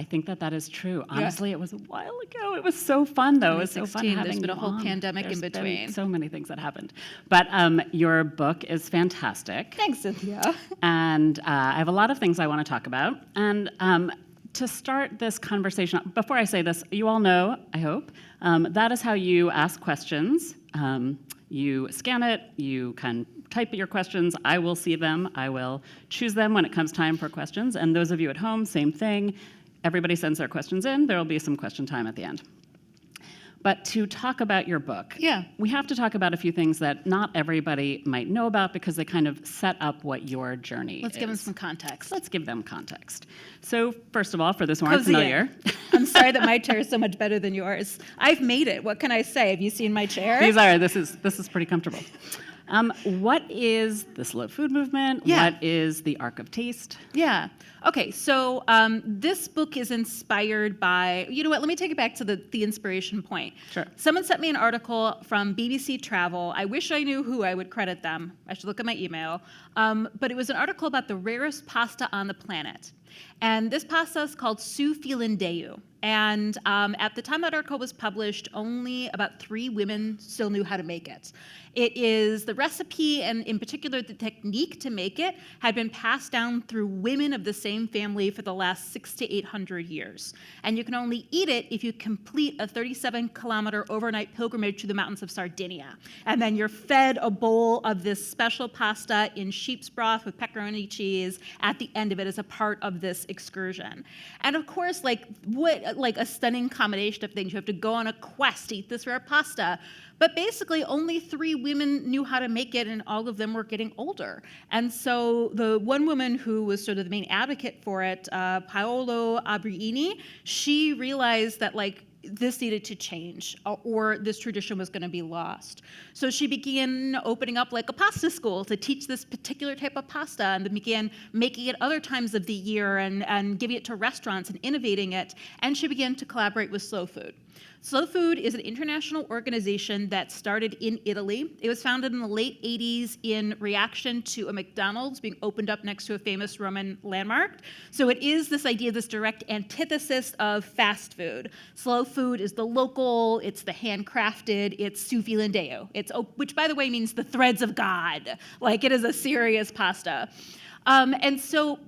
I think that is true. Honestly, it was a while ago. It was so fun, though. It was so fun having There's been a you whole on. pandemic There's in between. Been so many things that happened. But your book is fantastic. Thanks, Cynthia. And I have a lot of things I want to talk about. And to start this conversation, before I say this, you all know, I hope, that is how you ask questions. You scan it, you can type your questions, I will see them, I will choose them when it comes time for questions, and those of you at home, same thing. Everybody sends their questions in, there will be some question time at the end. But to talk about your book, we have to talk about a few things that not everybody might know about because they kind of set up what your journey is. Let's give them some context. Let's give them context. So first of all, for those who aren't familiar. I'm sorry that my chair is so much better than yours. I've made it. What can I say? Have you seen my chair? This is pretty comfortable. What is the slow food movement? Yeah. What is the Arc of Taste? Yeah. Okay, so this book is inspired by, you know what, let me take it back to the inspiration point. Sure. Someone sent me an article from BBC Travel. I wish I knew who I would credit them. I should look at my email. But it was an article about the rarest pasta on the planet. And this pasta is called su filindeu. And at the time that article was published, only about 3 women still knew how to make it. It is the recipe, and in particular the technique to make it, had been passed down through women of the same family for the last 600 to 800 years. And you can only eat it if you complete a 37-kilometer overnight pilgrimage to the mountains of Sardinia. And then you're fed a bowl of this special pasta in sheep's broth with pepperoni cheese at the end of it as a part of this excursion. And of course, like a stunning combination of things. You have to go on a quest to eat this rare pasta. But basically, only 3 women knew how to make it, and all of them were getting older. And so the one woman who was sort of the main advocate for it, Paolo Abruini, she realized that this needed to change, or this tradition was going to be lost. So she began opening up a pasta school to teach this particular type of pasta, and then began making it other times of the year and giving it to restaurants and innovating it. And she began to collaborate with Slow Food. Slow Food is an international organization that started in Italy. It was founded in the late 80s in reaction to a McDonald's being opened up next to a famous Roman landmark. So it is this idea, this direct antithesis of fast food. Slow food is the local, it's the handcrafted, it's su filindeu. Which, by the way, means the threads of God. It is a serious pasta. And so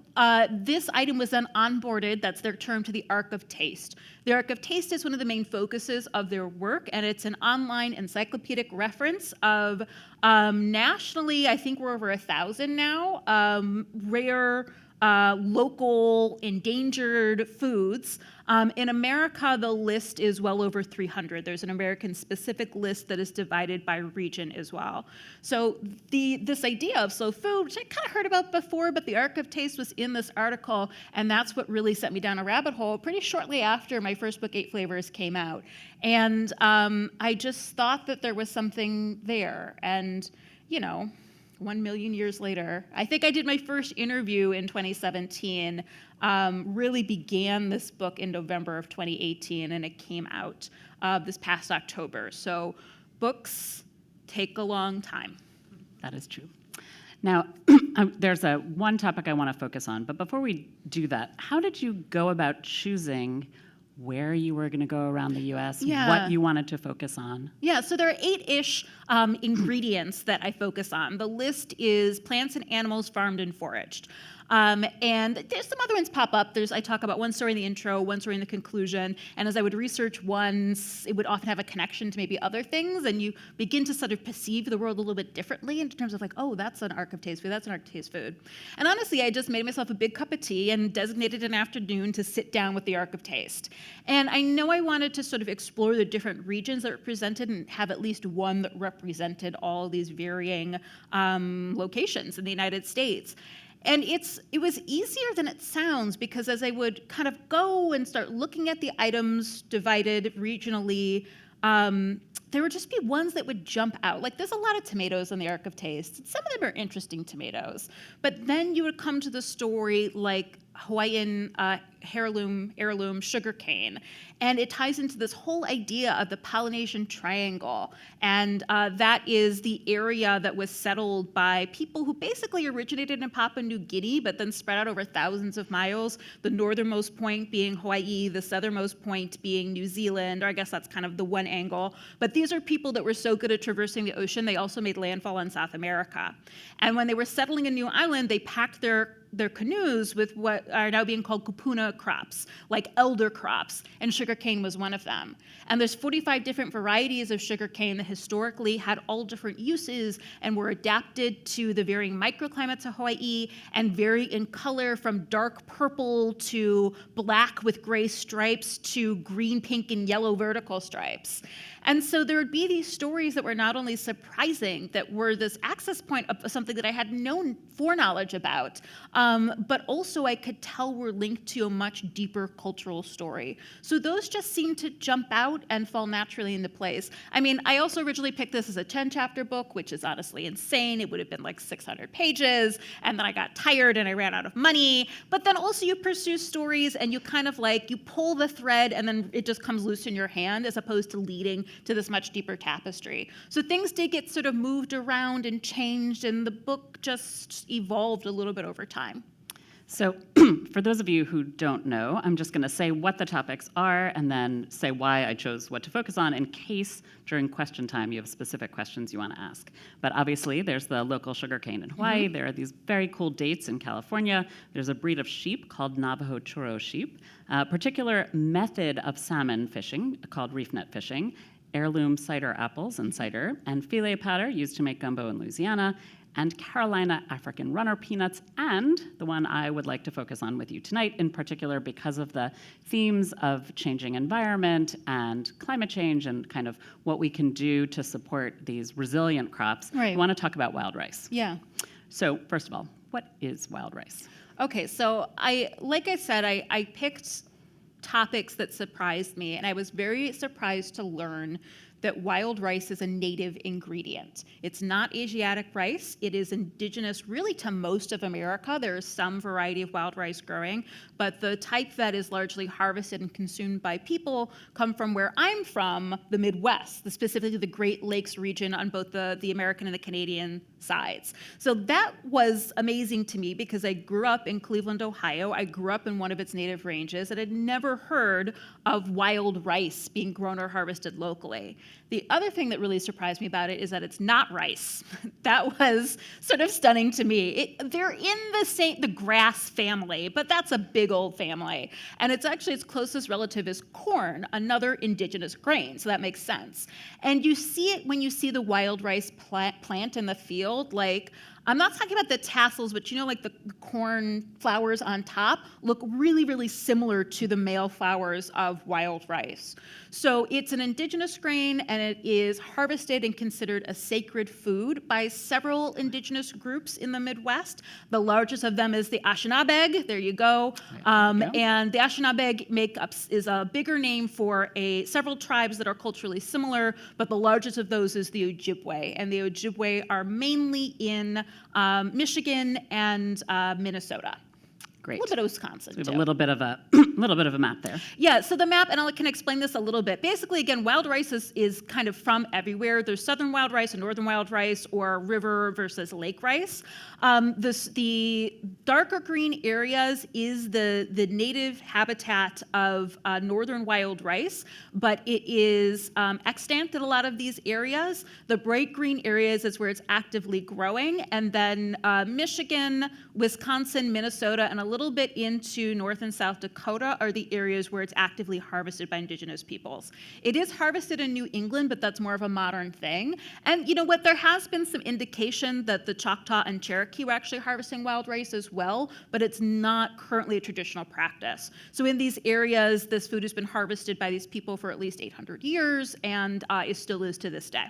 this item was then onboarded, that's their term, to the Arc of Taste. The Arc of Taste is one of the main focuses of their work, and it's an online encyclopedic reference of nationally, I think we're over 1,000 now, rare, local, endangered foods. In America, the list is well over 300. There's an American-specific list that is divided by region as well. So this idea of slow food, which I kind of heard about before, but the Arc of Taste was in this article, and that's what really sent me down a rabbit hole pretty shortly after my first book, 8 Flavors, came out. And I just thought that there was something there. And, 1 million years later, I think I did my first interview in 2017, really began this book in November of 2018, and it came out this past October. So books take a long time. That is true. Now, there's one topic I want to focus on, but before we do that, how did you go about choosing where you were going to go around the U.S., what you wanted to focus on? Yeah, so there are 8-ish ingredients that I focus on. The list is plants and animals farmed and foraged. And there's some other ones pop up. I talk about one story in the intro, one story in the conclusion, and as I would research ones, it would often have a connection to maybe other things, and you begin to sort of perceive the world a little bit differently in terms of oh, that's an Arc of Taste food, that's an Arc of Taste food. And honestly, I just made myself a big cup of tea and designated an afternoon to sit down with the Arc of Taste. And I know I wanted to sort of explore the different regions that were represented and have at least one that represented all these varying locations in the United States. And it was easier than it sounds, because as I would kind of go and start looking at the items divided regionally, there would just be ones that would jump out. There's a lot of tomatoes on the Arc of Taste. Some of them are interesting tomatoes. But then you would come to the story Hawaiian heirloom sugarcane. And it ties into this whole idea of the Polynesian Triangle. And that is the area that was settled by people who basically originated in Papua New Guinea, but then spread out over thousands of miles, the northernmost point being Hawaii, the southernmost point being New Zealand, or I guess that's kind of the one angle. But these are people that were so good at traversing the ocean, they also made landfall in South America. And when they were settling a new island, they packed their canoes with what are now being called kupuna crops, like elder crops, and sugarcane was one of them. And there's 45 different varieties of sugarcane that historically had all different uses and were adapted to the varying microclimates of Hawaii and vary in color from dark purple to black with gray stripes to green, pink, and yellow vertical stripes. And so there would be these stories that were not only surprising, that were this access point of something that I had no foreknowledge about, but also I could tell were linked to a much deeper cultural story. So those just seem to jump out and fall naturally into place. I mean, I also originally picked this as a 10-chapter book, which is honestly insane. It would have been like 600 pages, and then I got tired and I ran out of money. But then also you pursue stories and you kind of like, you pull the thread and then it just comes loose in your hand as opposed to leading to this much deeper tapestry. So things did get sort of moved around and changed, and the book just evolved a little bit over time. So for those of you who don't know, I'm just going to say what the topics are and then say why I chose what to focus on in case during question time you have specific questions you want to ask. But obviously there's the local sugarcane in Hawaii. There are these very cool dates in California. There's a breed of sheep called Navajo Churro sheep, a particular method of salmon fishing called reefnet fishing, heirloom cider apples and cider, and filet powder used to make gumbo in Louisiana, and Carolina African runner peanuts, and the one I would like to focus on with you tonight, in particular because of the themes of changing environment and climate change and kind of what we can do to support these resilient crops. Right. I want to talk about wild rice. Yeah. So first of all, what is wild rice? Okay, so like I said, I picked topics that surprised me, and I was very surprised to learn that wild rice is a native ingredient. It's not Asiatic rice. It is indigenous really to most of America. There is some variety of wild rice growing, but the type that is largely harvested and consumed by people come from where I'm from, the Midwest, specifically the Great Lakes region on both the American and the Canadian sides. So that was amazing to me because I grew up in Cleveland, Ohio. I grew up in one of its native ranges and had never heard of wild rice being grown or harvested locally. The other thing that really surprised me about it is that it's not rice. That was sort of stunning to me. They're in the grass family, but that's a big old family. And it's actually its closest relative is corn, another indigenous grain, so that makes sense. And you see it when you see the wild rice plant in the field, like, I'm not talking about the tassels, but like the corn flowers on top look really, really similar to the male flowers of wild rice. So it's an indigenous grain, and it is harvested and considered a sacred food by several indigenous groups in the Midwest. The largest of them is the Anishinaabe. There you go. And the Anishinaabe is a bigger name for several tribes that are culturally similar, but the largest of those is the Ojibwe. And the Ojibwe are mainly in Michigan and Minnesota. Great. A little bit of Wisconsin, So we have too. a little bit of a map there. Yeah, so the map, and I can explain this a little bit. Basically, again, wild rice is kind of from everywhere. There's southern wild rice and northern wild rice, or river versus lake rice. The darker green areas is the native habitat of northern wild rice, but it is extant in a lot of these areas. The bright green areas is where it's actively growing, and then Michigan, Wisconsin, Minnesota, and a little bit into North and South Dakota are the areas where it's actively harvested by indigenous peoples. It is harvested in New England, but that's more of a modern thing. And you know what? There has been some indication that the Choctaw and Cherokee were actually harvesting wild rice as well, but it's not currently a traditional practice. So in these areas, this food has been harvested by these people for at least 800 years, and it still is to this day.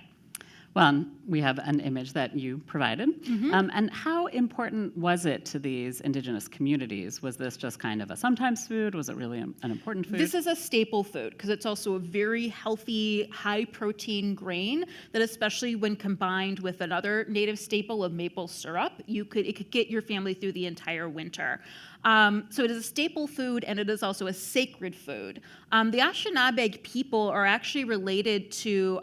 Well, we have an image that you provided. And how important was it to these indigenous communities? Was this just kind of a sometimes food? Was it really an important food? This is a staple food because it's also a very healthy, high-protein grain that, especially when combined with another native staple of maple syrup, it could get your family through the entire winter. So it is a staple food, and it is also a sacred food. The Anishinaabe people are actually related to,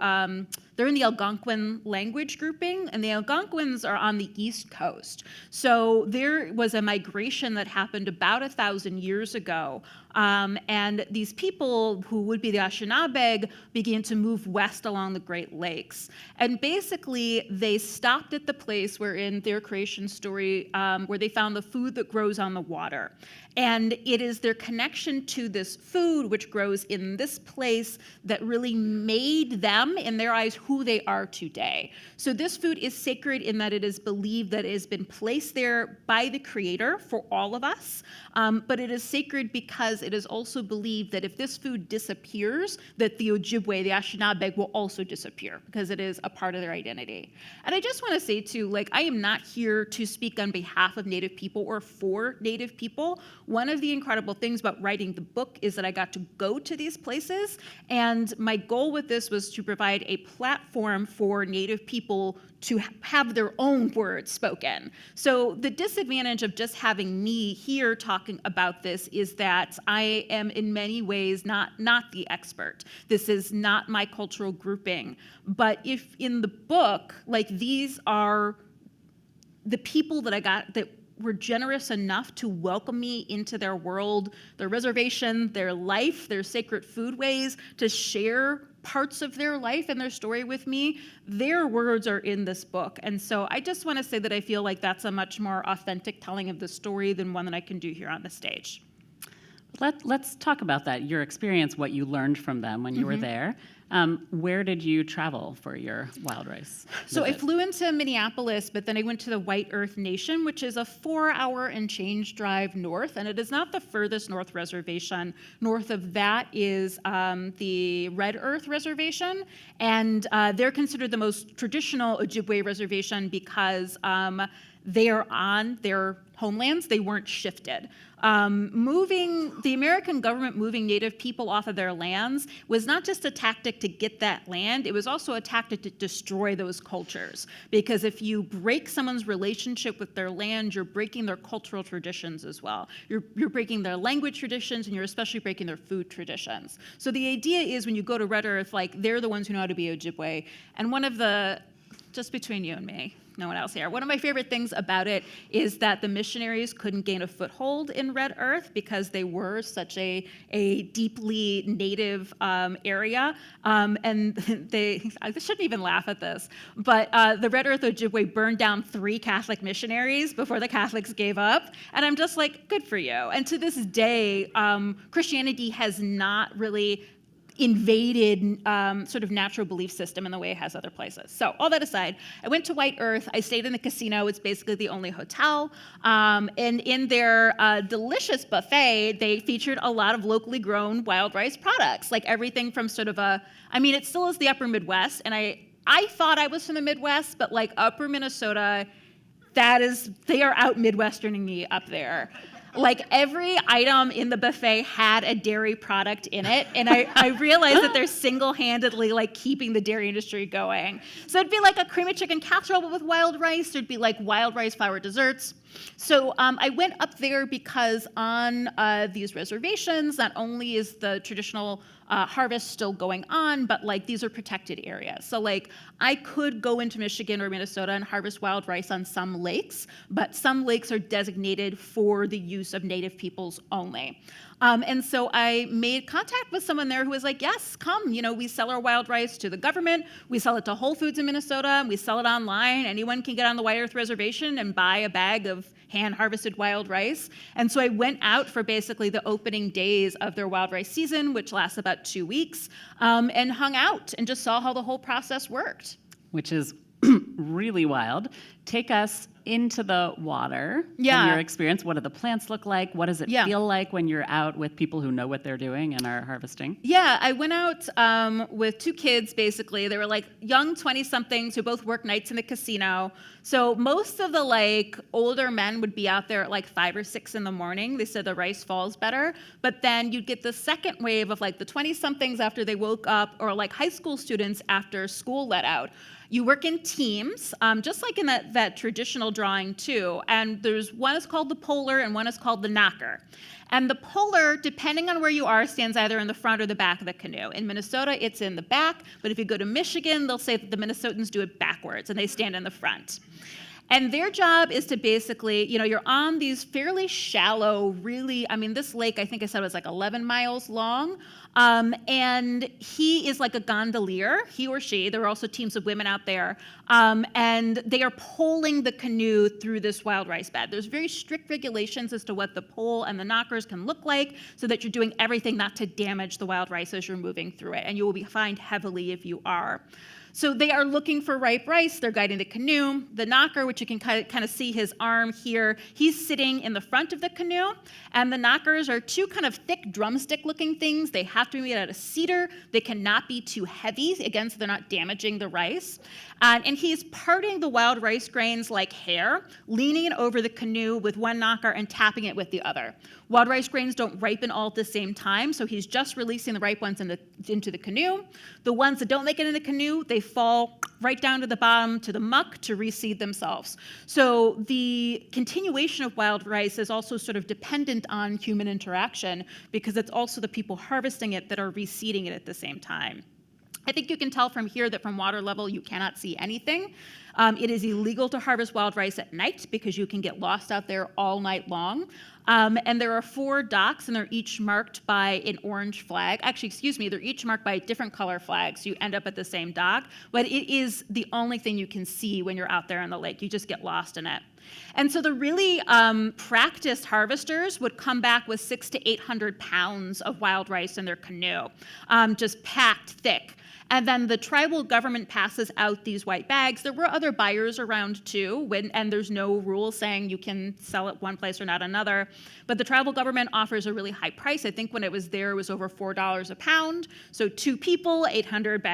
they're in the Algonquin language grouping, and the Algonquins are on the East Coast. So there was a migration that happened about 1,000 years ago. And these people, who would be the Anishinaabe, began to move west along the Great Lakes. And basically, they stopped at the place where in their creation story, where they found the food that grows on the water. And it is their connection to this food, which grows in this place, that really made them, in their eyes, who they are today. So this food is sacred in that it is believed that it has been placed there by the Creator for all of us. But it is sacred because it is also believed that if this food disappears, that the Ojibwe, the Anishinaabe, will also disappear because it is a part of their identity. And I just want to say, too, I am not here to speak on behalf of Native people or for Native people. One of the incredible things about writing the book is that I got to go to these places, and my goal with this was to provide a platform for Native people to have their own words spoken. So the disadvantage of just having me here talking about this is that I am in many ways not the expert. This is not my cultural grouping. But if in the book, these are the people that I got that were generous enough to welcome me into their world, their reservation, their life, their sacred foodways, to share parts of their life and their story with me, their words are in this book. And so I just want to say that I feel like that's a much more authentic telling of the story than one that I can do here on the stage. Let's talk about that, your experience, what you learned from them when you were there. Where did you travel for your wild rice So I visit? flew into Minneapolis, but then I went to the White Earth Nation, which is a 4-hour and change drive north, and it is not the furthest north reservation. North of that is the Red Earth Reservation, and they're considered the most traditional Ojibwe reservation because they are on their homelands. They weren't shifted. The American government moving Native people off of their lands was not just a tactic to get that land, it was also a tactic to destroy those cultures. Because if you break someone's relationship with their land, you're breaking their cultural traditions as well. You're breaking their language traditions, and you're especially breaking their food traditions. So the idea is when you go to Red Earth, they're the ones who know how to be Ojibwe. And one of the, just between you and me, no one else here. One of my favorite things about it is that the missionaries couldn't gain a foothold in Red Earth because they were such a deeply native area. And I shouldn't even laugh at this, but the Red Earth Ojibwe burned down 3 Catholic missionaries before the Catholics gave up. And I'm just like, good for you. And to this day, Christianity has not really invaded sort of natural belief system in the way it has other places. So all that aside, I went to White Earth. I stayed in the casino. It's basically the only hotel. And in their delicious buffet, they featured a lot of locally grown wild rice products, everything from sort of it still is the upper Midwest. And I thought I was from the Midwest, but upper Minnesota, they are out Midwesterning me up there. Every item in the buffet had a dairy product in it, and I realized that they're single-handedly keeping the dairy industry going. So it'd be a creamy chicken casserole with wild rice. There'd be wild rice flour desserts. So I went up there because on these reservations, not only is the traditional harvest still going on, but these are protected areas. So I could go into Michigan or Minnesota and harvest wild rice on some lakes, but some lakes are designated for the use of Native peoples only. And so I made contact with someone there who was like, yes, come. We sell our wild rice to the government. We sell it to Whole Foods in Minnesota. And we sell it online. Anyone can get on the White Earth Reservation and buy a bag of hand-harvested wild rice. And so I went out for basically the opening days of their wild rice season, which lasts about 2 weeks, and hung out and just saw how the whole process worked. Which is really wild. Take us into the water. Yeah. In your experience, what do the plants look like? What does it Yeah. feel like when you're out with people who know what they're doing and are harvesting? Yeah, I went out with two kids, basically. They were like young 20-somethings who both work nights in the casino. So most of the like older men would be out there at like 5 or 6 in the morning. They said the rice falls better. But then you'd get the second wave of like the 20-somethings after they woke up, or like high school students after school let out. You work in teams, just like in that traditional drawing too. And there's one is called the polar and one is called the knocker. And the polar, depending on where you are, stands either in the front or the back of the canoe. In Minnesota, it's in the back, but if you go to Michigan, they'll say that the Minnesotans do it backwards and they stand in the front. And their job is to basically, you're on these fairly shallow, really, this lake, I think I said was like 11 miles long. And he is like a gondolier, he or she. There are also teams of women out there. And they are poling the canoe through this wild rice bed. There's very strict regulations as to what the pole and the knockers can look like so that you're doing everything not to damage the wild rice as you're moving through it. And you will be fined heavily if you are. So they are looking for ripe rice. They're guiding the canoe. The knocker, which you can kind of see his arm here, he's sitting in the front of the canoe. And the knockers are two kind of thick drumstick-looking things. They have to be made out of cedar. They cannot be too heavy, again, so they're not damaging the rice. And he's parting the wild rice grains like hair, leaning it over the canoe with one knocker and tapping it with the other. Wild rice grains don't ripen all at the same time, so he's just releasing the ripe ones into the canoe. The ones that don't make it in the canoe, they fall right down to the bottom to the muck to reseed themselves. So the continuation of wild rice is also sort of dependent on human interaction because it's also the people harvesting it that are reseeding it at the same time. I think you can tell from here that from water level you cannot see anything. It is illegal to harvest wild rice at night because you can get lost out there all night long. And there are 4 docks, and they're each marked by an orange flag. Actually, excuse me, they're each marked by different color flags. So you end up at the same dock, but it is the only thing you can see when you're out there in the lake. You just get lost in it. And so the really practiced harvesters would come back with 600 to 800 pounds of wild rice in their canoe, just packed thick. And then the tribal government passes out these white bags. There were other buyers around too, and there's no rule saying you can sell it one place or not another. But the tribal government offers a really high price. I think when it was there, it was over $4 a pound. So 2 people, 800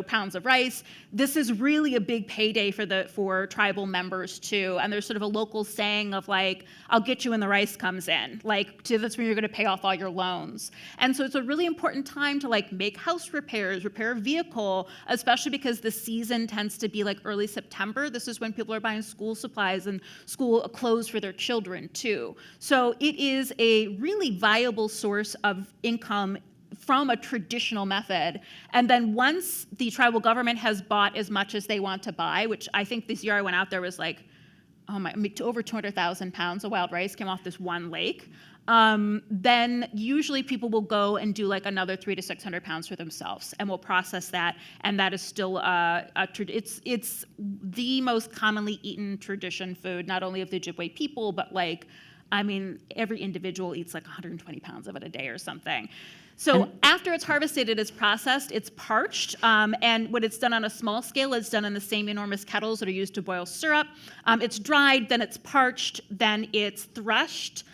pounds of rice. This is really a big payday for tribal members too. And there's sort of a local saying of like, "I'll get you when the rice comes in." That's when you're going to pay off all your loans. And so it's a really important time to like make house repairs, repair vehicle, especially because the season tends to be like early September. This is when people are buying school supplies and school clothes for their children too. So it is a really viable source of income from a traditional method. And then once the tribal government has bought as much as they want to buy, which I think this year I went out there was like, over 200,000 pounds of wild rice came off this one lake. Then usually people will go and do like another 300 to 600 pounds for themselves, and we'll process that. And that is still it's the most commonly eaten tradition food, not only of the Ojibwe people, but every individual eats like 120 pounds of it a day or something. So after it's harvested, it is processed, it's parched, and when it's done on a small scale, it's done in the same enormous kettles that are used to boil syrup. It's dried, then it's parched, then it's thrashed.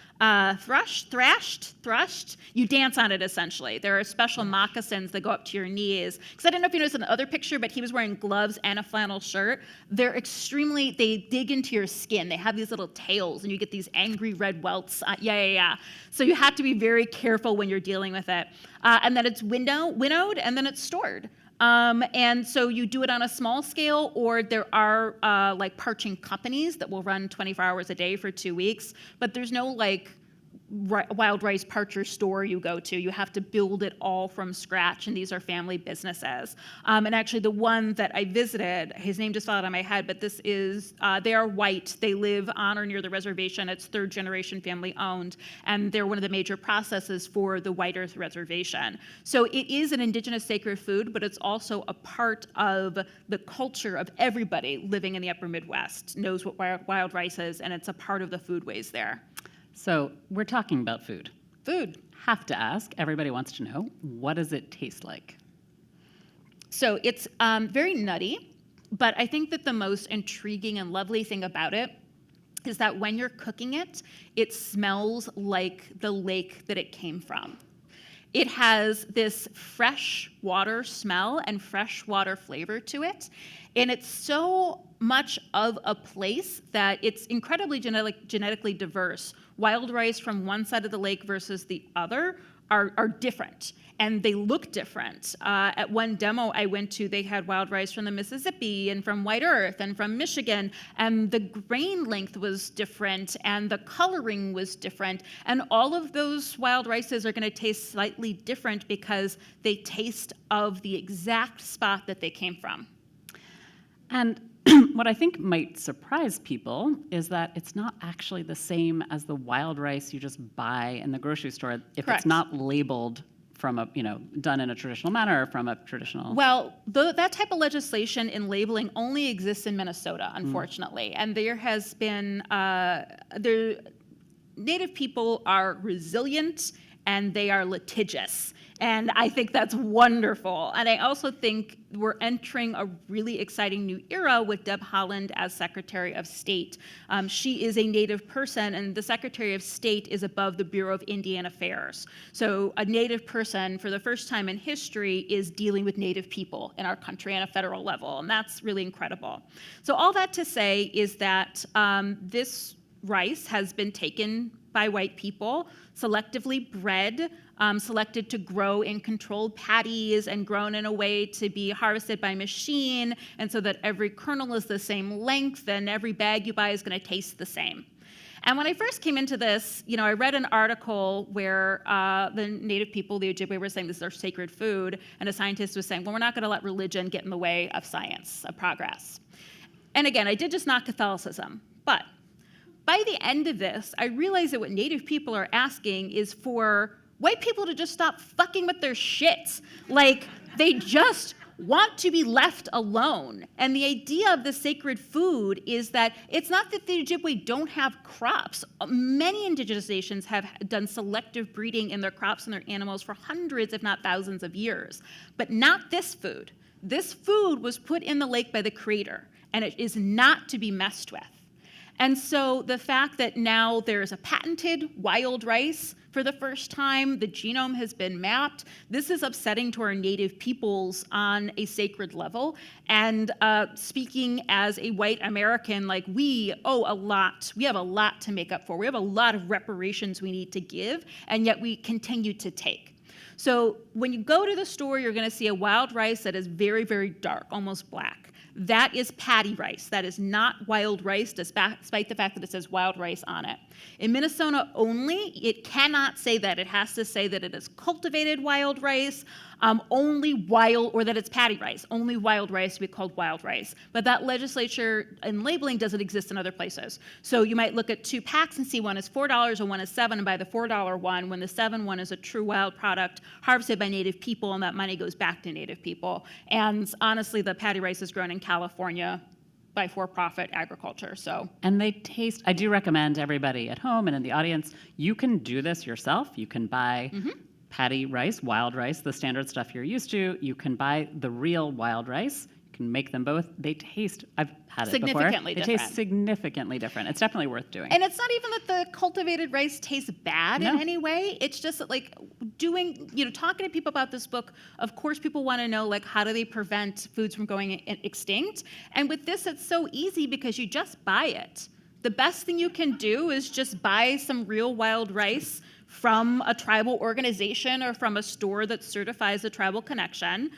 You dance on it essentially. There are special moccasins that go up to your knees. Because I don't know if you noticed in the other picture, but he was wearing gloves and a flannel shirt. They dig into your skin. They have these little tails, and you get these angry red welts. So you have to be very careful when you're dealing with it. And then it's winnowed, and then it's stored. And so you do it on a small scale, or there are parching companies that will run 24 hours a day for 2 weeks, but there's no wild rice parcher store you go to. You have to build it all from scratch, and these are family businesses. And actually the one that I visited, his name just fell out of my head, but this is, they are white. They live on or near the reservation. It's 3rd generation family owned, and they're one of the major processes for the White Earth Reservation. So it is an indigenous sacred food, but it's also a part of the culture of everybody living in the upper Midwest knows what wild rice is, and it's a part of the foodways there. So we're talking about food. Food. Have to ask, everybody wants to know, what does it taste like? So it's very nutty, but I think that the most intriguing and lovely thing about it is that when you're cooking it, it smells like the lake that it came from. It has this fresh water smell and fresh water flavor to it. And it's so much of a place that it's incredibly genetically diverse. Wild rice from one side of the lake versus the other are different, and they look different. At one demo I went to, they had wild rice from the Mississippi and from White Earth and from Michigan, and the grain length was different and the coloring was different, and all of those wild rices are going to taste slightly different because they taste of the exact spot that they came from. And what I think might surprise people is that it's not actually the same as the wild rice you just buy in the grocery store if Correct. It's not labeled from a, done in a traditional manner or from a traditional... Well, that type of legislation and labeling only exists in Minnesota, unfortunately. And there has been, Native people are resilient and they are litigious. And I think that's wonderful. And I also think we're entering a really exciting new era with Deb Haaland as Secretary of State. She is a Native person, and the Secretary of State is above the Bureau of Indian Affairs. So a Native person, for the first time in history, is dealing with Native people in our country on a federal level, and that's really incredible. So all that to say is that this rice has been taken by white people, selectively bred, selected to grow in controlled paddies and grown in a way to be harvested by machine, and so that every kernel is the same length and every bag you buy is going to taste the same. And when I first came into this, I read an article where the Native people, the Ojibwe, were saying this is our sacred food, and a scientist was saying, well, we're not going to let religion get in the way of science, of progress. And again, I did just not Catholicism, but by the end of this, I realized that what Native people are asking is for white people to just stop fucking with their shit. Like, they just want to be left alone. And the idea of the sacred food is that it's not that the Ojibwe don't have crops. Many indigenous nations have done selective breeding in their crops and their animals for hundreds, if not thousands of years. But not this food. This food was put in the lake by the Creator, and it is not to be messed with. And so the fact that now there's a patented wild rice for the first time, the genome has been mapped, this is upsetting to our Native peoples on a sacred level. And speaking as a white American, like, we owe a lot. We have a lot to make up for. We have a lot of reparations we need to give, and yet we continue to take. So when you go to the store, you're going to see a wild rice that is very, very dark, almost black. That is paddy rice. That is not wild rice, despite the fact that it says wild rice on it. In Minnesota only, it cannot say that. It has to say that it is cultivated wild rice, or that it's paddy rice. Only wild rice would be called wild rice. But that legislature and labeling doesn't exist in other places. So you might look at two packs and see one is $4 and one is $7, and buy the $4 one when the $7 one is a true wild product harvested by Native people, and that money goes back to Native people. And honestly, the paddy rice is grown in California by for-profit agriculture. And they taste, I do recommend everybody at home and in the audience, you can do this yourself. You can buy paddy rice, wild rice, the standard stuff you're used to. You can buy the real wild rice. You can make them both. They taste, I've had it before. They taste significantly different. It's definitely worth doing. And it's not even that the cultivated rice tastes bad in any way. It's just like talking to people about this book, of course people want to know, like, how do they prevent foods from going extinct? And with this, it's so easy because you just buy it. The best thing you can do is just buy some real wild rice from a tribal organization or from a store that certifies a tribal connection.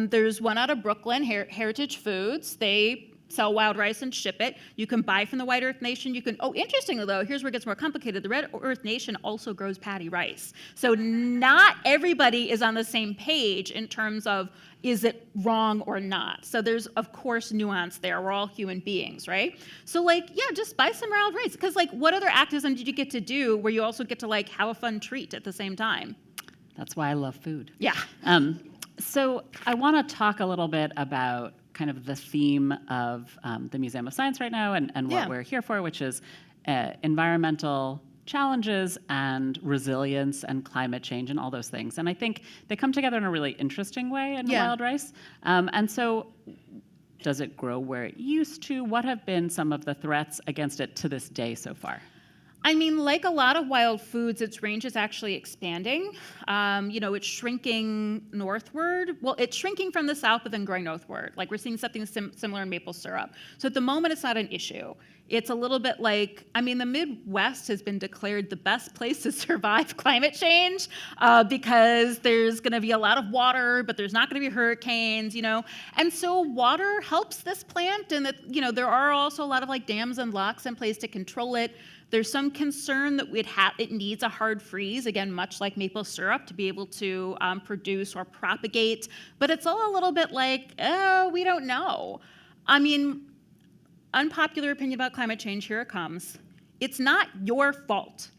There's one out of Brooklyn, Heritage Foods. They sell wild rice and ship it. You can buy from the White Earth Nation. Interestingly though, here's where it gets more complicated. The Red Earth Nation also grows paddy rice. So not everybody is on the same page in terms of, is it wrong or not? So there's, of course, nuance there. We're all human beings, right? So just buy some wild rice. Because what other activism did you get to do where you also get to have a fun treat at the same time? That's why I love food. Yeah. So I want to talk a little bit about kind of the theme of the Museum of Science right now and what we're here for, which is environmental challenges and resilience and climate change and all those things. And I think they come together in a really interesting way in wild rice. And so Does it grow where it used to? What have been some of the threats against it to this day so far? I mean, like a lot of wild foods, its range is actually expanding. It's shrinking northward. Well, it's shrinking from the south, but then growing northward. Like we're seeing something similar in maple syrup. So at the moment, it's not an issue. It's a little bit like, the Midwest has been declared the best place to survive climate change because there's going to be a lot of water, but there's not going to be hurricanes, And so water helps this plant, and there are also a lot of like dams and locks in place to control it. There's some concern that it needs a hard freeze, again, much like maple syrup, to be able to produce or propagate. But it's all a little bit like, we don't know. Unpopular opinion about climate change, here it comes. It's not your fault.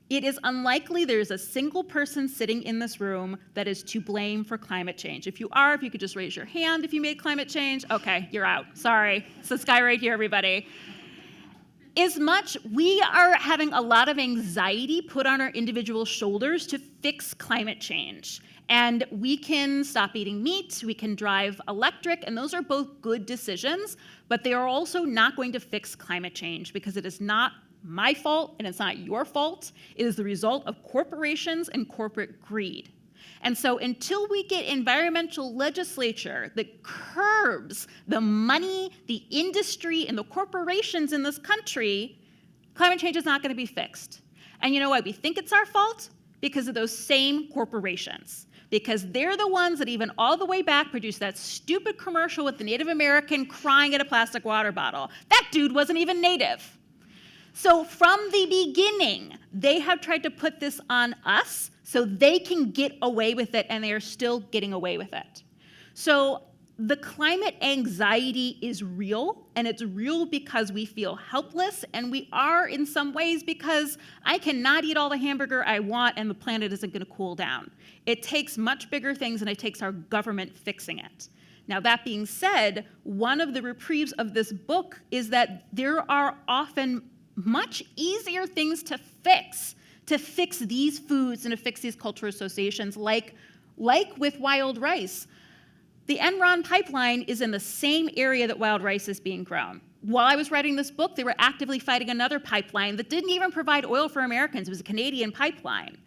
It is unlikely there's a single person sitting in this room that is to blame for climate change. If you could just raise your hand if you made climate change. Okay, you're out. Sorry. It's this guy right here, everybody. We are having a lot of anxiety put on our individual shoulders to fix climate change. And we can stop eating meat, we can drive electric, and those are both good decisions, but they are also not going to fix climate change because it is not my fault and it's not your fault. It is the result of corporations and corporate greed. And so until we get environmental legislature that curbs the money, the industry, and the corporations in this country, climate change is not going to be fixed. And you know why we think it's our fault? Because of those same corporations. Because they're the ones that even all the way back produced that stupid commercial with the Native American crying at a plastic water bottle. That dude wasn't even Native. So from the beginning, they have tried to put this on us so they can get away with it, and they are still getting away with it. So the climate anxiety is real, and it's real because we feel helpless, and we are in some ways because I cannot eat all the hamburger I want and the planet isn't going to cool down. It takes much bigger things, and it takes our government fixing it. Now, that being said, one of the reprieves of this book is that there are often much easier things to fix these foods and to fix these cultural associations, like with wild rice. The Enron pipeline is in the same area that wild rice is being grown. While I was writing this book, they were actively fighting another pipeline that didn't even provide oil for Americans. It was a Canadian pipeline.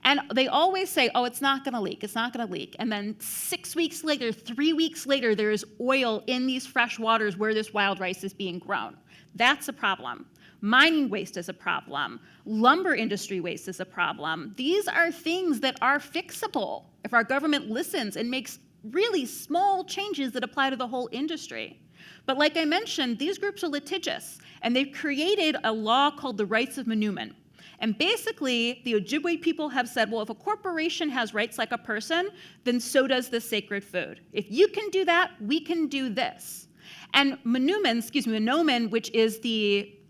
And they always say, oh, it's not going to leak, it's not going to leak. And then 6 weeks later, 3 weeks later, there is oil in these fresh waters where this wild rice is being grown. That's a problem. Mining waste is a problem. Lumber industry waste is a problem. These are things that are fixable if our government listens and makes really small changes that apply to the whole industry. But like I mentioned, these groups are litigious, and they've created a law called the Rights of Manoomin. And basically, the Ojibwe people have said, well, if a corporation has rights like a person, then so does this sacred food. If you can do that, we can do this. And Manoomin, which is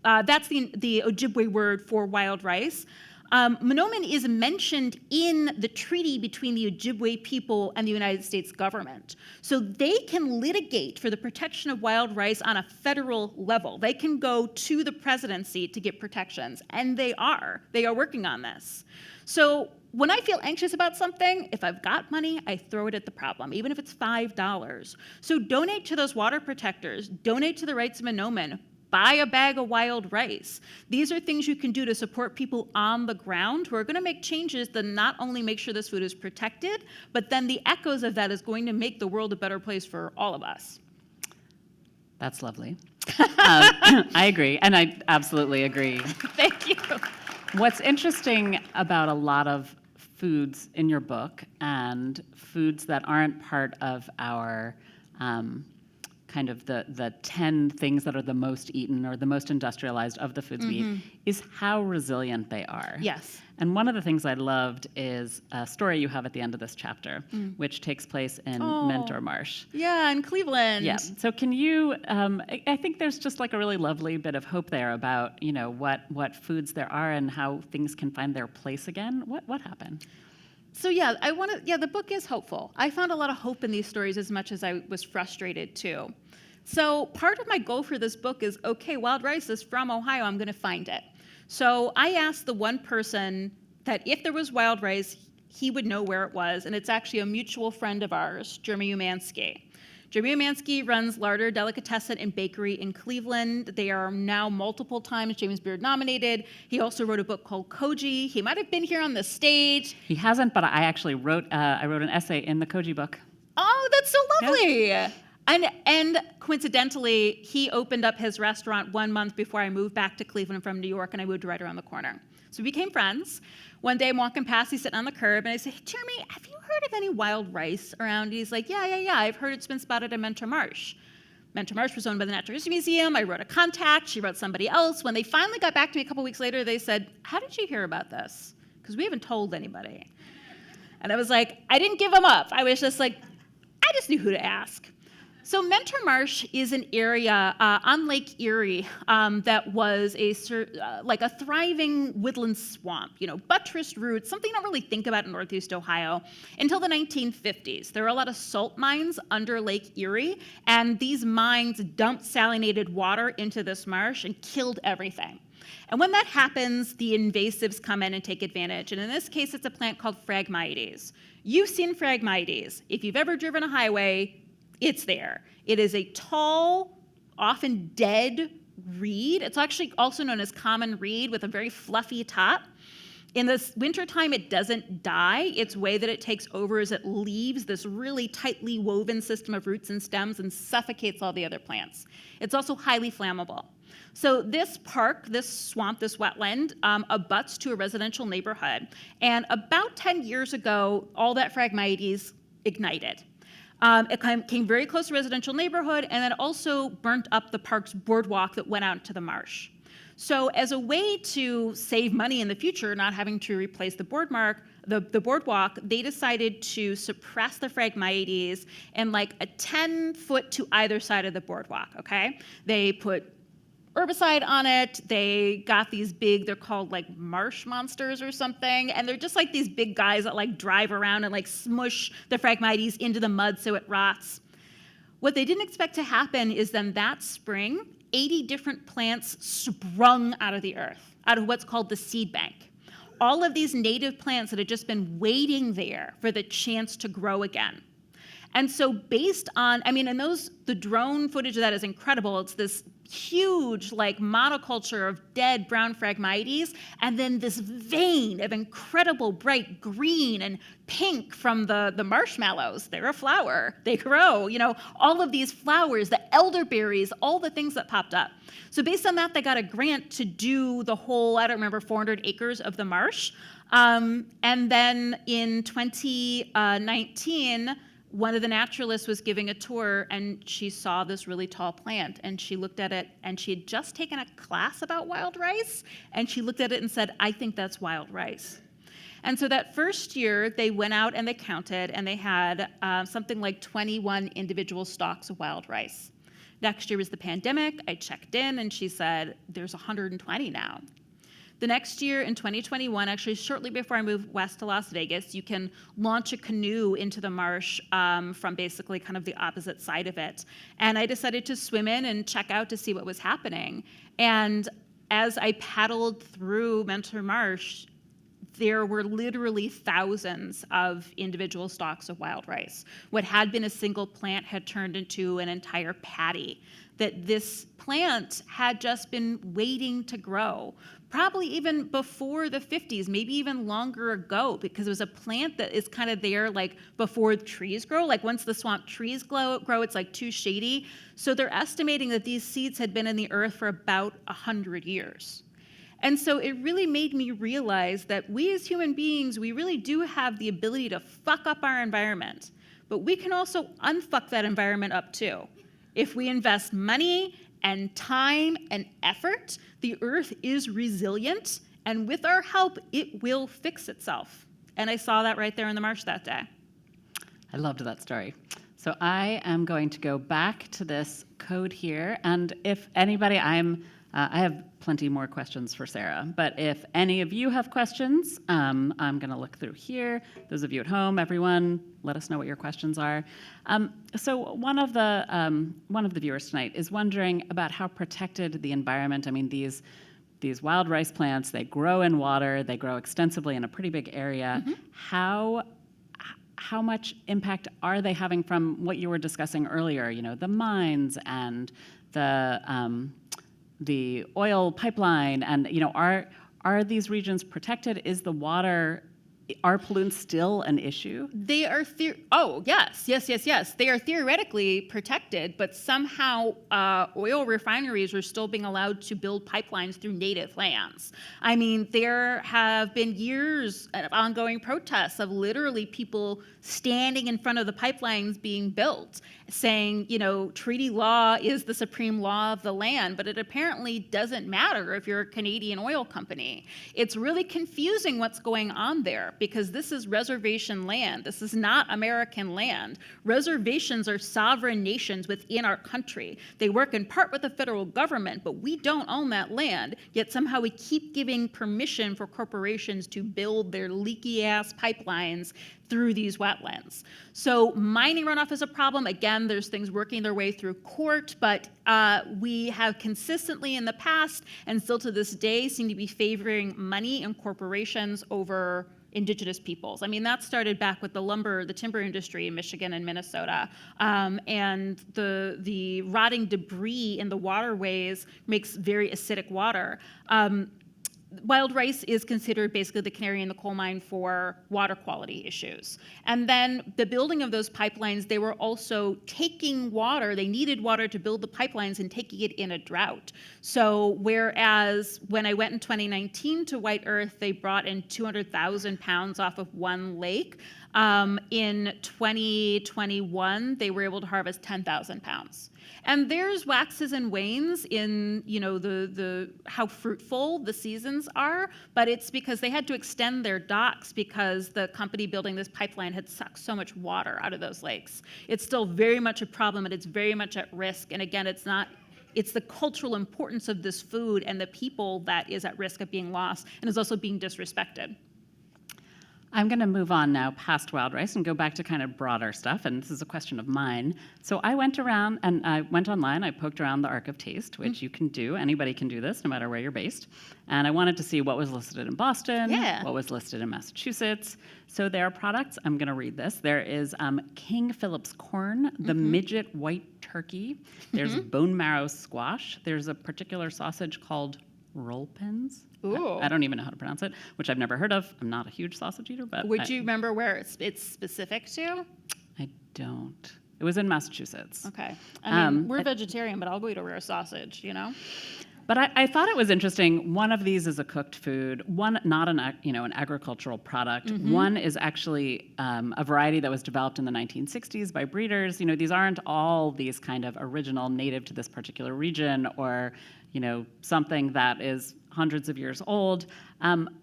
that's the Ojibwe word for wild rice. Manoomin is mentioned in the treaty between the Ojibwe people and the United States government. So they can litigate for the protection of wild rice on a federal level. They can go to the presidency to get protections, and they are. They are working on this. So when I feel anxious about something, if I've got money, I throw it at the problem, even if it's $5. So donate to those water protectors, donate to the Rights of Manoomin, buy a bag of wild rice. These are things you can do to support people on the ground who are going to make changes that not only make sure this food is protected, but then the echoes of that is going to make the world a better place for all of us. That's lovely. I agree, and I absolutely agree. Thank you. What's interesting about a lot of foods in your book and foods that aren't part of our kind of the 10 things that are the most eaten or the most industrialized of the foods we eat is how resilient they are. Yes. And one of the things I loved is a story you have at the end of this chapter, which takes place in Mentor Marsh. Yeah, in Cleveland. Yeah. So can you, I think there's just like a really lovely bit of hope there about, what foods there are and how things can find their place again. What happened? So the book is hopeful. I found a lot of hope in these stories as much as I was frustrated too. So part of my goal for this book is, okay, wild rice is from Ohio, I'm gonna find it. So I asked the one person that if there was wild rice, he would know where it was, and it's actually a mutual friend of ours, Jeremy Umansky. Jeremy Omansky runs Larder Delicatessen and Bakery in Cleveland. They are now multiple times James Beard nominated. He also wrote a book called Koji. He might have been here on the stage. He hasn't, but I actually wrote an essay in the Koji book. Oh, that's so lovely. Yeah. And coincidentally, he opened up his restaurant 1 month before I moved back to Cleveland from New York, and I moved right around the corner. So we became friends. One day I'm walking past, he's sitting on the curb, and I say, hey, Jeremy, have you heard of any wild rice around? He's like, yeah, I've heard it's been spotted in Mentor Marsh. Mentor Marsh was owned by the Natural History Museum. I wrote a contact. She wrote somebody else. When they finally got back to me a couple weeks later, they said, how did you hear about this? Because we haven't told anybody. And I was like, I didn't give them up. I was just like, I just knew who to ask. So Mentor Marsh is an area on Lake Erie that was like a thriving woodland swamp, buttressed roots, something you don't really think about in Northeast Ohio, until the 1950s. There were a lot of salt mines under Lake Erie, and these mines dumped salinated water into this marsh and killed everything. And when that happens, the invasives come in and take advantage. And in this case, it's a plant called Phragmites. You've seen Phragmites. If you've ever driven a highway, it's there. It is a tall, often dead reed. It's actually also known as common reed with a very fluffy top. In the wintertime, it doesn't die. Its way that it takes over is it leaves this really tightly woven system of roots and stems and suffocates all the other plants. It's also highly flammable. So this park, this swamp, this wetland, abuts to a residential neighborhood. And about 10 years ago, all that Phragmites ignited. It came very close to a residential neighborhood, and then also burnt up the park's boardwalk that went out into the marsh. So as a way to save money in the future, not having to replace the boardwalk, they decided to suppress the Phragmites in like a 10-foot to either side of the boardwalk, okay? They put herbicide on it. They got these big, they're called like marsh monsters or something, and they're just like these big guys that like drive around and like smush the Phragmites into the mud so it rots. What they didn't expect to happen is then that spring, 80 different plants sprung out of the earth, out of what's called the seed bank. All of these native plants that had just been waiting there for the chance to grow again. And so based on, the drone footage of that is incredible. It's this huge like monoculture of dead brown Phragmites, and then this vein of incredible bright green and pink from the marshmallows. They're a flower. They grow, all of these flowers, the elderberries, all the things that popped up. So based on that, they got a grant to do the whole, 400 acres of the marsh. And then in 2019, one of the naturalists was giving a tour, and she saw this really tall plant, and she looked at it, and she had just taken a class about wild rice, and she looked at it and said, I think that's wild rice. And so that first year, they went out and they counted, and they had something like 21 individual stalks of wild rice. Next year was the pandemic. I checked in, and she said, there's 120 now. The next year, in 2021, actually shortly before I moved west to Las Vegas, you can launch a canoe into the marsh from basically kind of the opposite side of it. And I decided to swim in and check out to see what was happening. And as I paddled through Mentor Marsh, there were literally thousands of individual stalks of wild rice. What had been a single plant had turned into an entire patty that this plant had just been waiting to grow, probably even before the 50s, maybe even longer ago, because it was a plant that is kind of there like before trees grow. Like once the swamp trees grow, it's like too shady. So they're estimating that these seeds had been in the earth for about 100 years. And so it really made me realize that we as human beings, we really do have the ability to fuck up our environment, but we can also unfuck that environment up too. If we invest money and time and effort, the earth is resilient, and with our help, it will fix itself. And I saw that right there in the marsh that day. I loved that story. So I am going to go back to this code here, and if anybody, I have plenty more questions for Sarah, but if any of you have questions, I'm going to look through here. Those of you at home, everyone, let us know what your questions are. So one of the viewers tonight is wondering about how protected the environment. These wild rice plants, they grow in water, they grow extensively in a pretty big area. Mm-hmm. how much impact are they having from what you were discussing earlier, the mines and the oil pipeline, and are these regions protected? Is the water, are pollutants still an issue? They are yes. They are theoretically protected, but somehow oil refineries are still being allowed to build pipelines through native lands. I mean, there have been years of ongoing protests of literally people standing in front of the pipelines being built, saying, treaty law is the supreme law of the land, but it apparently doesn't matter if you're a Canadian oil company. It's really confusing what's going on there, because this is reservation land. This is not American land. Reservations are sovereign nations within our country. They work in part with the federal government, but we don't own that land, yet somehow we keep giving permission for corporations to build their leaky-ass pipelines through these wetlands. So mining runoff is a problem. Again, there's things working their way through court, but we have consistently in the past, and still to this day, seem to be favoring money and corporations over indigenous peoples. I mean, that started back with the timber industry in Michigan and Minnesota, and the rotting debris in the waterways makes very acidic water. Wild rice is considered basically the canary in the coal mine for water quality issues. And then the building of those pipelines, they were also taking water. They needed water to build the pipelines and taking it in a drought. So whereas when I went in 2019 to White Earth, they brought in 200,000 pounds off of one lake. In 2021, they were able to harvest 10,000 pounds. And there's waxes and wanes in, the how fruitful the seasons are, but it's because they had to extend their docks because the company building this pipeline had sucked so much water out of those lakes. It's still very much a problem, and it's very much at risk. And again, it's the cultural importance of this food and the people that is at risk of being lost and is also being disrespected. I'm going to move on now past wild rice and go back to kind of broader stuff, and this is a question of mine. So I went around, and I went online, I poked around the Arc of Taste, which you can do. Anybody can do this, no matter where you're based. And I wanted to see what was listed in Boston, what was listed in Massachusetts. So there are products, I'm going to read this. There is King Philip's corn, the midget white turkey. There's bone marrow squash. There's a particular sausage called roll pins. Ooh. I don't even know how to pronounce it, which I've never heard of. I'm not a huge sausage eater, but Would you remember where it's specific to? I don't. It was in Massachusetts. Okay. I mean, we're vegetarian, but I'll go eat a rare sausage, But I thought it was interesting. One of these is a cooked food. One, not an agricultural product. One is actually a variety that was developed in the 1960s by breeders. These aren't all these kind of original native to this particular region, or something that is hundreds of years old.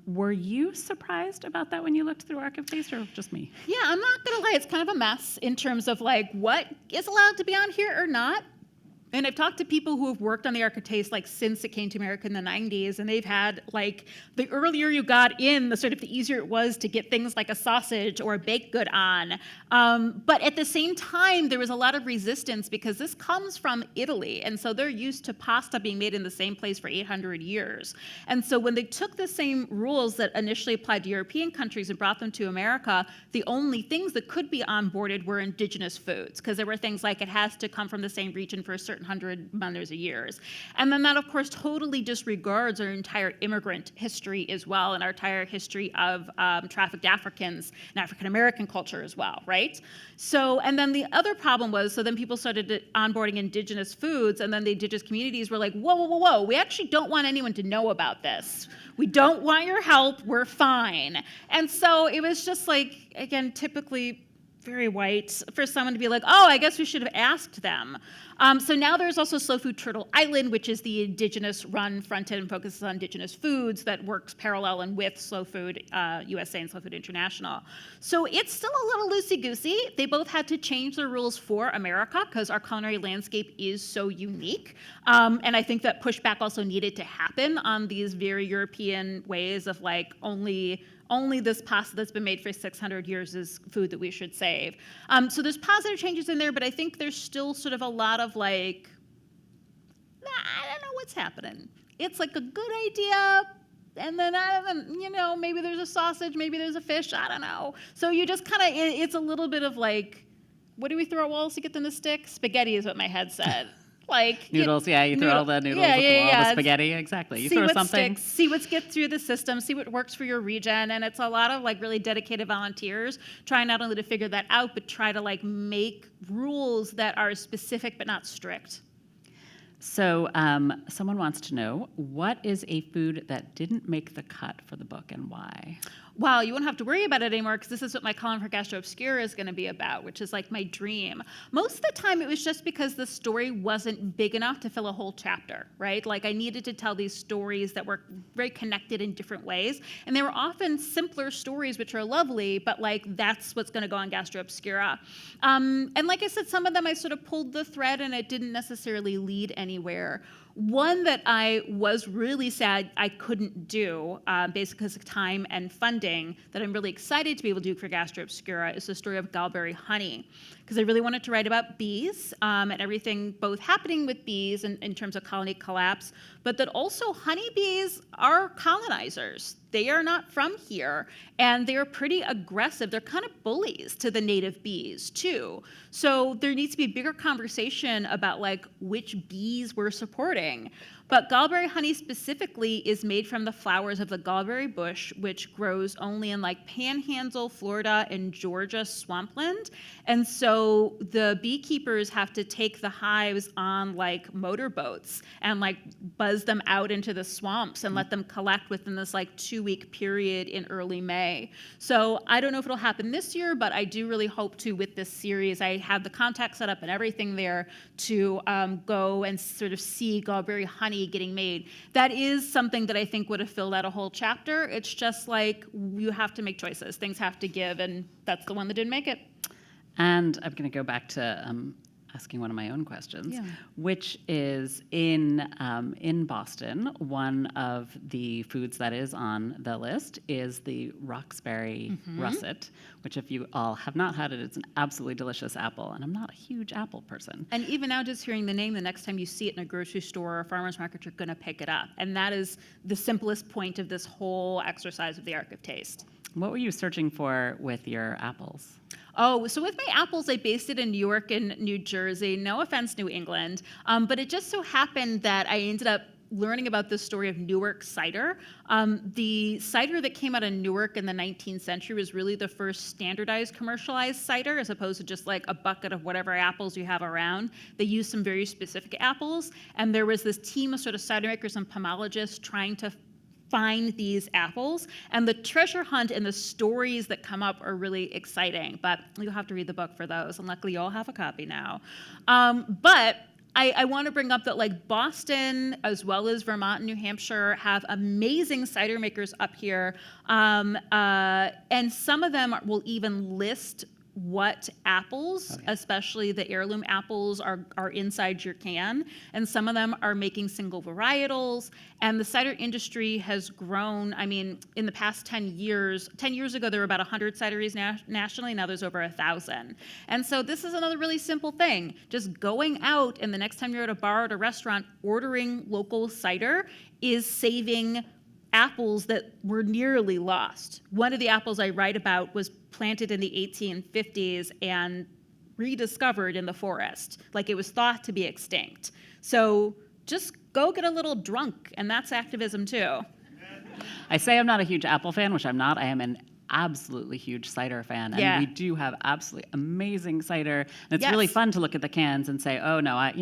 Were you surprised about that when you looked through Arc of Taste, or just me? Yeah, I'm not gonna lie, it's kind of a mess in terms of what is allowed to be on here or not. And I've talked to people who have worked on the Arc of Taste since it came to America in the 90s, and they've had the earlier you got in, the easier it was to get things like a sausage or a baked good on. But at the same time, there was a lot of resistance because this comes from Italy, and so they're used to pasta being made in the same place for 800 years. And so when they took the same rules that initially applied to European countries and brought them to America, the only things that could be onboarded were indigenous foods, because there were things like it has to come from the same region for a certain hundred of years. And then that, of course, totally disregards our entire immigrant history as well, and our entire history of trafficked Africans and African American culture as well, right? So, and then the other problem was, so then people started onboarding indigenous foods, and then the indigenous communities were like, whoa, we actually don't want anyone to know about this. We don't want your help, we're fine. And so it was just again, typically very white, for someone to be like, oh, I guess we should have asked them. So now there's also Slow Food Turtle Island, which is the indigenous-run front-end and focuses on indigenous foods that works parallel and with Slow Food USA and Slow Food International. So it's still a little loosey-goosey. They both had to change their rules for America because our culinary landscape is so unique. And I think that pushback also needed to happen on these very European ways of only this pasta that's been made for 600 years is food that we should save. So there's positive changes in there, but I think there's still sort of a lot of I don't know what's happening. It's a good idea, and then maybe there's a sausage, maybe there's a fish, I don't know. So you just kind of, it's a little bit of like, what do we throw at walls to get them to stick? Spaghetti is what my head said. Like noodles, you throw all the noodles at the wall, the spaghetti, exactly. You throw something. Sticks, see what gets through the system, see what works for your region, and it's a lot of like really dedicated volunteers trying not only to figure that out, but try to like make rules that are specific but not strict. So someone wants to know, what is a food that didn't make the cut for the book and why? Well, you won't have to worry about it anymore because this is what my column for Gastro Obscura is going to be about, which is like my dream. Most of the time it was just because the story wasn't big enough to fill a whole chapter, right? Like I needed to tell these stories that were very connected in different ways. And they were often simpler stories, which are lovely, but like that's what's going to go on Gastro Obscura. And like I said, some of them I sort of pulled the thread and it didn't necessarily lead anywhere. One that I was really sad I couldn't do, basically because of time and funding, that I'm really excited to be able to do for Gastro Obscura is the story of gallberry honey. Because I really wanted to write about bees and everything both happening with bees in terms of colony collapse, but that also honeybees are colonizers. They are not from here, and they are pretty aggressive. They're kind of bullies to the native bees, too. So there needs to be a bigger conversation about like which bees we're supporting. But gallberry honey specifically is made from the flowers of the gallberry bush, which grows only in like Panhandle, Florida, and Georgia swampland. And so the beekeepers have to take the hives on like motorboats and like buzz them out into the swamps and let them collect within this like 2-week period in early May. So I don't know if it'll happen this year, but I do really hope to with this series. I have the contact set up and everything there to go and sort of see gallberry honey getting made. That is something that I think would have filled out a whole chapter. It's just like you have to make choices. Things have to give, and that's the one that didn't make it. And I'm going to go back to asking one of my own questions, which is in Boston, one of the foods that is on the list is the Roxbury russet, which if you all have not had it, it's an absolutely delicious apple, and I'm not a huge apple person. And even now, just hearing the name, the next time you see it in a grocery store or a farmer's market, you're going to pick it up. And that is the simplest point of this whole exercise of the Arc of Taste. What were you searching for with your apples? Oh, so with my apples, I based it in New York and New Jersey. No offense, New England. But it just so happened that I ended up learning about this story of Newark cider. The cider that came out of Newark in the 19th century was really the first standardized commercialized cider, as opposed to just like a bucket of whatever apples you have around. They used some very specific apples, and there was this team of sort of cider makers and pomologists trying to find these apples, and the treasure hunt and the stories that come up are really exciting, but you'll have to read the book for those, and luckily you all have a copy now. But I want to bring up that like Boston, as well as Vermont and New Hampshire, have amazing cider makers up here, and some of them will even list what apples, especially the heirloom apples, are inside your can. And some of them are making single varietals. And the cider industry has grown. I mean, in the past 10 years ago, there were about 100 cideries nationally. Now there's over 1,000. And so this is another really simple thing. Just going out and the next time you're at a bar or at a restaurant, ordering local cider is saving apples that were nearly lost. One of the apples I write about was planted in the 1850s and rediscovered in the forest. Like it was thought to be extinct. So just go get a little drunk, and that's activism too. I say I'm not a huge apple fan, which I'm not. I am an absolutely huge cider fan, and we do have absolutely amazing cider. And it's really fun to look at the cans and say, oh no, I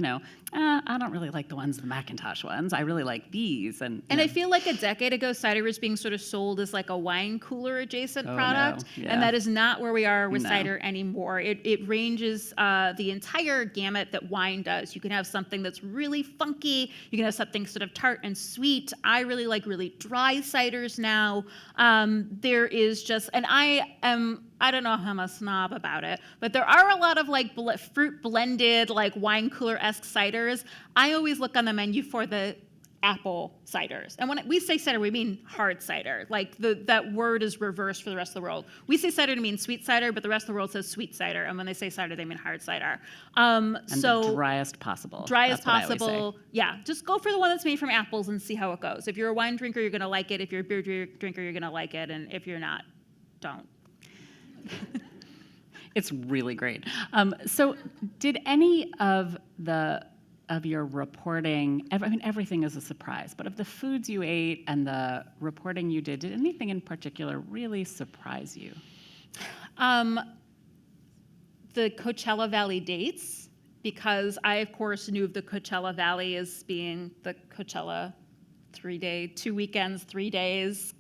don't really like the Macintosh ones. I really like these. And I feel like a decade ago, cider was being sort of sold as like a wine cooler adjacent product, and that is not where we are with cider anymore. It ranges the entire gamut that wine does. You can have something that's really funky. You can have something sort of tart and sweet. I really like really dry ciders now. There is just, and I don't know how I'm a snob about it, but there are a lot of like fruit blended, like wine cooler-esque ciders. I always look on the menu for the apple ciders. And when we say cider, we mean hard cider. Like that word is reversed for the rest of the world. We say cider to mean sweet cider, but the rest of the world says sweet cider. And when they say cider, they mean hard cider. And the driest possible. Driest possible. Yeah, just go for the one that's made from apples and see how it goes. If you're a wine drinker, you're going to like it. If you're a beer drinker, you're going to like it. And if you're not, don't. It's really great. So did any of your reporting, I mean, everything is a surprise, but of the foods you ate and the reporting you did anything in particular really surprise you? The Coachella Valley dates, because I, of course, knew of the Coachella Valley as being the Coachella 3-day, 2 weekends, 3 days,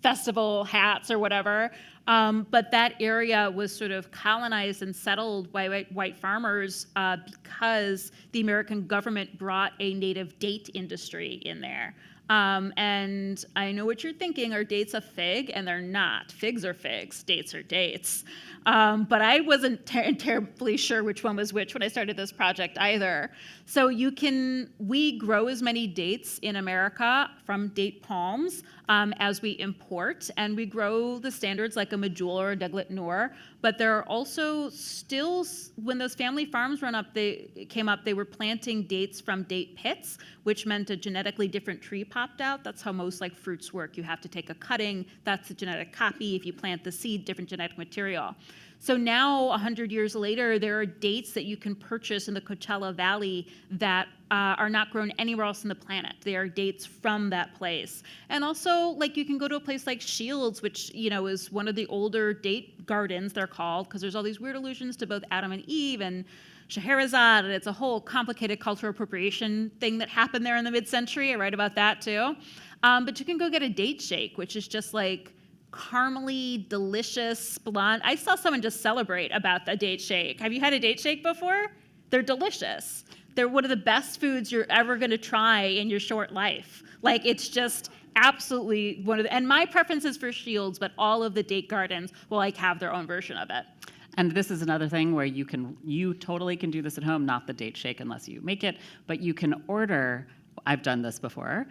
festival hats or whatever. But that area was sort of colonized and settled by white farmers because the American government brought a native date industry in there. And I know what you're thinking, are dates a fig? And they're not. Figs are figs, dates are dates. But I wasn't terribly sure which one was which when I started this project either. So we grow as many dates in America from date palms as we import, and we grow the standards like a Medjool or a Douglas Noor. But there are also still, when those family farms came up, they were planting dates from date pits, which meant a genetically different tree popped out. That's how most fruits work. You have to take a cutting, that's a genetic copy. If you plant the seed, different genetic material. So now, 100 years later, there are dates that you can purchase in the Coachella Valley that are not grown anywhere else on the planet. They are dates from that place. And also, you can go to a place like Shields, which, is one of the older date gardens, they're called, because there's all these weird allusions to both Adam and Eve and Scheherazade, and it's a whole complicated cultural appropriation thing that happened there in the mid-century. I write about that, too. But you can go get a date shake, which is just caramely, delicious, blonde. I saw someone just celebrate about the date shake. Have you had a date shake before? They're delicious. They're one of the best foods you're ever going to try in your short life. It's just absolutely one of the, and my preference is for Shields, but all of the date gardens will have their own version of it. And this is another thing where you totally can do this at home, not the date shake unless you make it, but you can order, I've done this before,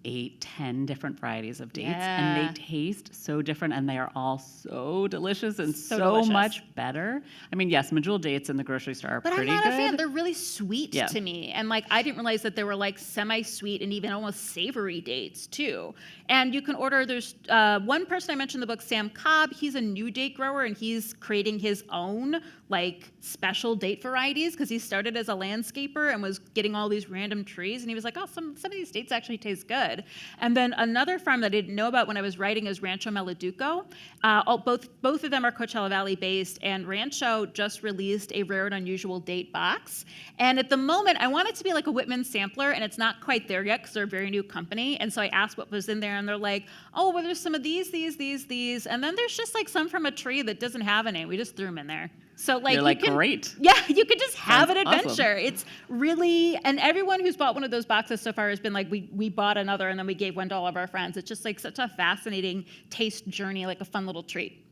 8, 10 different varieties of dates, and they taste so different, and they are all so delicious and so much better. I mean, yes, Medjool dates in the grocery store are pretty good. But I'm not a fan. They're really sweet to me, and I didn't realize that there were semi-sweet and even almost savory dates too. And you can order. There's one person I mentioned in the book, Sam Cobb. He's a new date grower, and he's creating his own special date varieties because he started as a landscaper and was getting all these random trees, and he was like, oh, some of these dates actually taste good. And then another farm that I didn't know about when I was writing is Rancho Meladuco. Both of them are Coachella Valley based, and Rancho just released a rare and unusual date box. And at the moment, I want it to be like a Whitman sampler, and it's not quite there yet because they're a very new company. And so I asked what was in there, and they're like, oh, well, there's some of these, and then there's just some from a tree that doesn't have a name. We just threw them in there. So You're great. Yeah, you could just have an adventure. Awesome. It's really, and everyone who's bought one of those boxes so far has been we bought another and then we gave one to all of our friends. It's just such a fascinating taste journey, a fun little treat.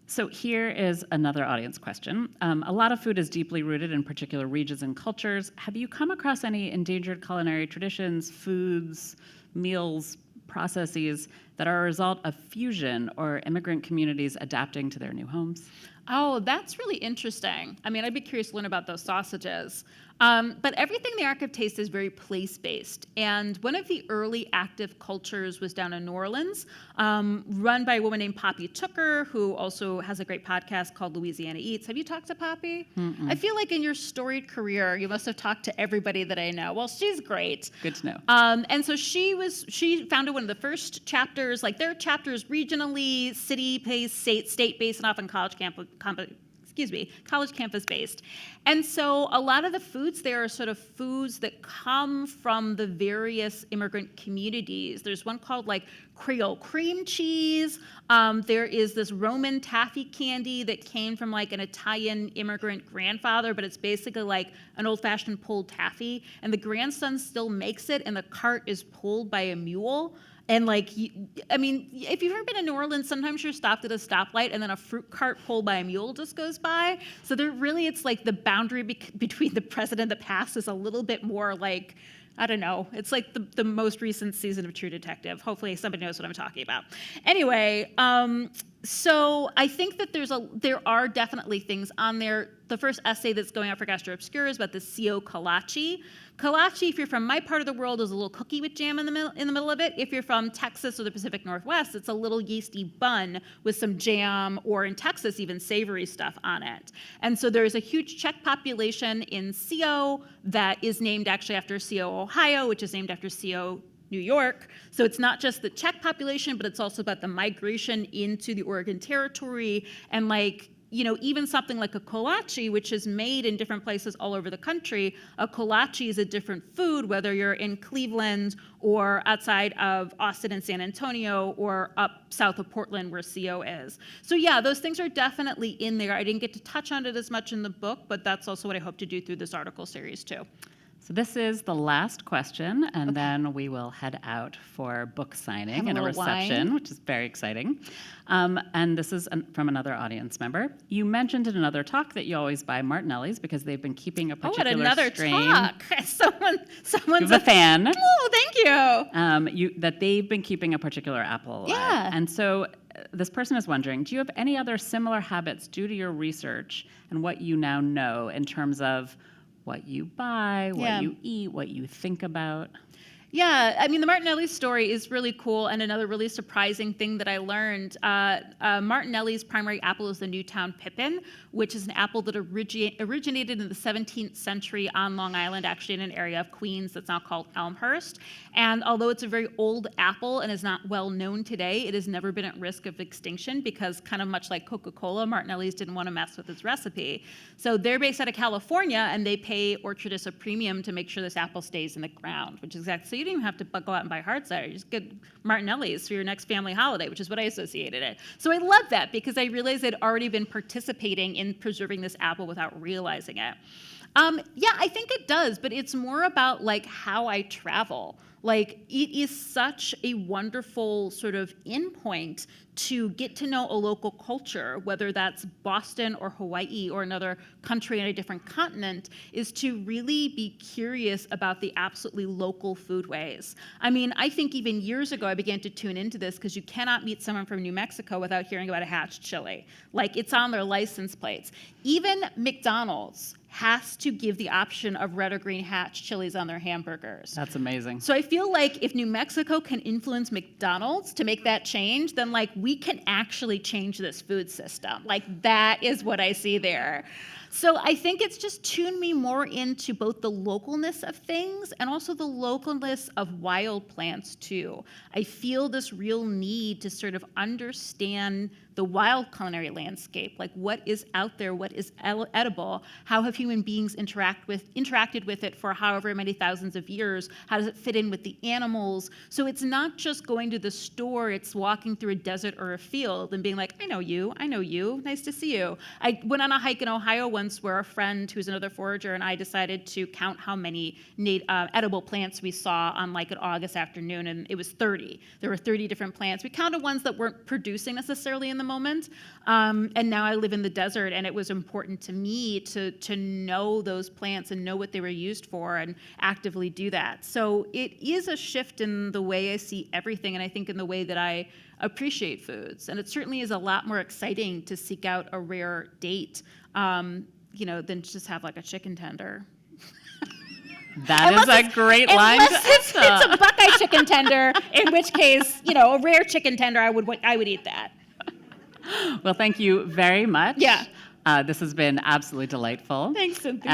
So here is another audience question. A lot of food is deeply rooted in particular regions and cultures. Have you come across any endangered culinary traditions, foods, meals, processes that are a result of fusion or immigrant communities adapting to their new homes? Oh, that's really interesting. I mean, I'd be curious to learn about those sausages. But everything in the Archive Taste is very place-based. And one of the early active cultures was down in New Orleans, run by a woman named Poppy Tooker, who also has a great podcast called Louisiana Eats. Have you talked to Poppy? Mm-mm. I feel like in your storied career, you must have talked to everybody that I know. Well, she's great. Good to know. And so she founded one of the first chapters. There are chapters regionally, city-based, state-based, and often college campus-based. And so a lot of the foods there are sort of foods that come from the various immigrant communities. There's one called Creole cream cheese. There is this Roman taffy candy that came from an Italian immigrant grandfather, but it's basically an old-fashioned pulled taffy. And the grandson still makes it, and the cart is pulled by a mule. And if you've ever been in New Orleans, sometimes you're stopped at a stoplight and then a fruit cart pulled by a mule just goes by. So it's the boundary between the present and the past is a little bit more I don't know. It's like the most recent season of True Detective. Hopefully somebody knows what I'm talking about. Anyway, so I think that there are definitely things on there. The first essay that's going out for Gastro Obscura is about the CO kolache. Kolache, if you're from my part of the world, is a little cookie with jam in the middle of it. If you're from Texas or the Pacific Northwest, it's a little yeasty bun with some jam, or in Texas, even savory stuff on it. And so there's a huge Czech population in CO that is named actually after CO, Ohio, which is named after CO, New York. So it's not just the Czech population, but it's also about the migration into the Oregon Territory, and even something like a kolache, which is made in different places all over the country. A kolache is a different food, whether you're in Cleveland or outside of Austin and San Antonio or up south of Portland where CO is. So yeah, those things are definitely in there. I didn't get to touch on it as much in the book, but that's also what I hope to do through this article series too. So this is the last question, and then we will head out for book signing and a reception, which is very exciting. And this is from another audience member. You mentioned in another talk that you always buy Martinelli's because they've been keeping a particular strain. Oh, another talk! Someone's a fan. Oh, thank you. That they've been keeping a particular apple alive. Yeah. And so this person is wondering, do you have any other similar habits due to your research and what you now know in terms of what you buy, what you eat, what you think about? Yeah, I mean, the Martinelli story is really cool, and another really surprising thing that I learned, Martinelli's primary apple is the Newtown Pippin, which is an apple that originated in the 17th century on Long Island, actually in an area of Queens that's now called Elmhurst. And although it's a very old apple and is not well known today, it has never been at risk of extinction because, kind of much like Coca-Cola, Martinelli's didn't want to mess with its recipe. So they're based out of California, and they pay orchardists a premium to make sure this apple stays in the ground, which is exactly, so you don't even have to go out and buy hard cider. You just get Martinelli's for your next family holiday, which is what I associated it. So I love that because I realized I'd already been participating in preserving this apple without realizing it. Yeah, I think it does, but it's more about how I travel. It is such a wonderful sort of endpoint to get to know a local culture, whether that's Boston or Hawaii or another country on a different continent, is to really be curious about the absolutely local foodways. I mean, I think even years ago I began to tune into this because you cannot meet someone from New Mexico without hearing about a hatch chili. It's on their license plates. Even McDonald's has to give the option of red or green hatch chilies on their hamburgers. That's amazing. So I feel like if New Mexico can influence McDonald's to make that change, then we can actually change this food system. That is what I see there. So I think it's just tuned me more into both the localness of things and also the localness of wild plants too. I feel this real need to sort of understand the wild culinary landscape, what is out there, what is edible, how have human beings interacted with it for however many thousands of years, how does it fit in with the animals? So it's not just going to the store, it's walking through a desert or a field and being I know you, nice to see you. I went on a hike in Ohio once where a friend who's another forager and I decided to count how many edible plants we saw on an August afternoon, and it was 30. There were 30 different plants. We counted ones that weren't producing necessarily in the moment, and now I live in the desert, and it was important to me to know those plants and know what they were used for and actively do that. So it is a shift in the way I see everything, and I think in the way that I appreciate foods. And it certainly is a lot more exciting to seek out a rare date than just have a chicken tender. That is a great line to it's a Buckeye chicken tender, in which case, a rare chicken tender, I would eat that. Well, thank you very much. Yeah. This has been absolutely delightful. Thanks, Cynthia.